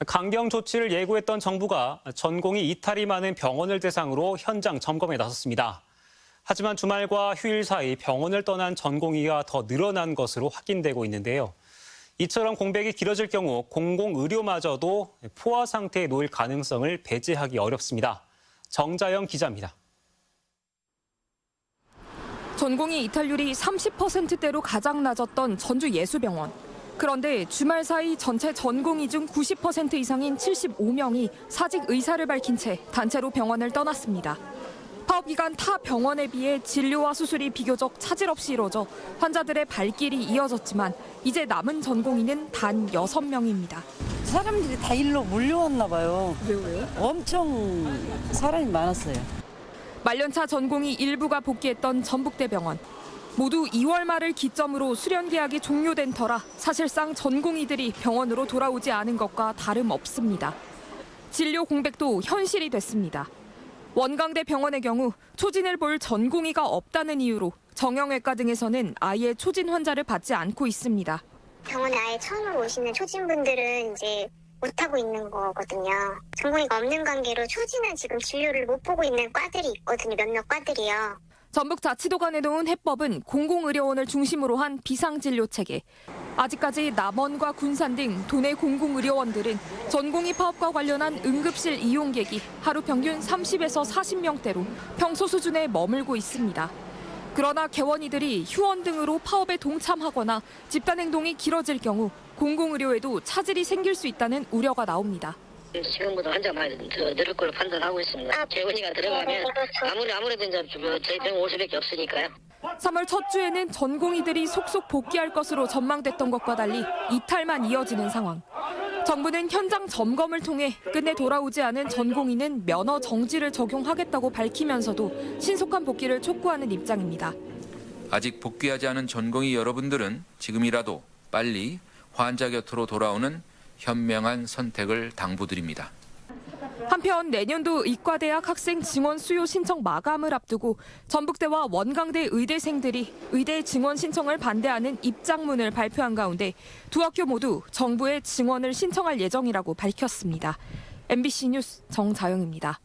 강경 조치를 예고했던 정부가 전공의 이탈이 많은 병원을 대상으로 현장 점검에 나섰습니다. 하지만 주말과 휴일 사이 병원을 떠난 전공의가 더 늘어난 것으로 확인되고 있는데요. 이처럼 공백이 길어질 경우 공공의료마저도 포화 상태에 놓일 가능성을 배제하기 어렵습니다. 정자영 기자입니다. 전공의 이탈률이 30%대로 가장 낮았던 전주 예수병원. 그런데 주말 사이 전체 전공의 중 90% 이상인 75명이 사직 의사를 밝힌 채 단체로 병원을 떠났습니다. 파업 기간 타 병원에 비해 진료와 수술이 비교적 차질 없이 이뤄져 환자들의 발길이 이어졌지만 이제 남은 전공의는 단 6명입니다. 사람들이 다 일로 몰려왔나 봐요. 왜요? 엄청 사람이 많았어요. 말년차 전공의 일부가 복귀했던 전북대병원. 모두 2월 말을 기점으로 수련 계약이 종료된 터라 사실상 전공의들이 병원으로 돌아오지 않은 것과 다름없습니다. 진료 공백도 현실이 됐습니다. 원광대 병원의 경우 초진을 볼 전공의가 없다는 이유로 정형외과 등에서는 아예 초진 환자를 받지 않고 있습니다. 병원에 아예 처음 오시는 초진분들은 이제 못하고 있는 거거든요. 전공의가 없는 관계로 초진은 지금 진료를 못 보고 있는 과들이 있거든요. 몇몇 과들이요. 전북자치도가 내놓은 해법은 공공의료원을 중심으로 한 비상진료 체계. 아직까지 남원과 군산 등 도내 공공의료원들은 전공의 파업과 관련한 응급실 이용객이 하루 평균 30에서 40명대로 평소 수준에 머물고 있습니다. 그러나 개원이들이 휴원 등으로 파업에 동참하거나 집단행동이 길어질 경우 공공의료에도 차질이 생길 수 있다는 우려가 나옵니다. 지금보다 환자 많이 늘을 걸로 판단하고 있습니다. 개원이가 들어가면 아무래도 이제 저희 병원 올 수밖에 없으니까요. 3월 첫 주에는 전공의들이 속속 복귀할 것으로 전망됐던 것과 달리 이탈만 이어지는 상황. 정부는 현장 점검을 통해 끝내 돌아오지 않은 전공의는 면허 정지를 적용하겠다고 밝히면서도 신속한 복귀를 촉구하는 입장입니다. 아직 복귀하지 않은 전공의 여러분들은 지금이라도 빨리 환자 곁으로 돌아오는 현명한 선택을 당부드립니다. 한편 내년도 의과대학 학생 증원 수요 신청 마감을 앞두고 전북대와 원광대 의대생들이 의대 증원 신청을 반대하는 입장문을 발표한 가운데 두 학교 모두 정부에 증원을 신청할 예정이라고 밝혔습니다. MBC 뉴스 정자영입니다.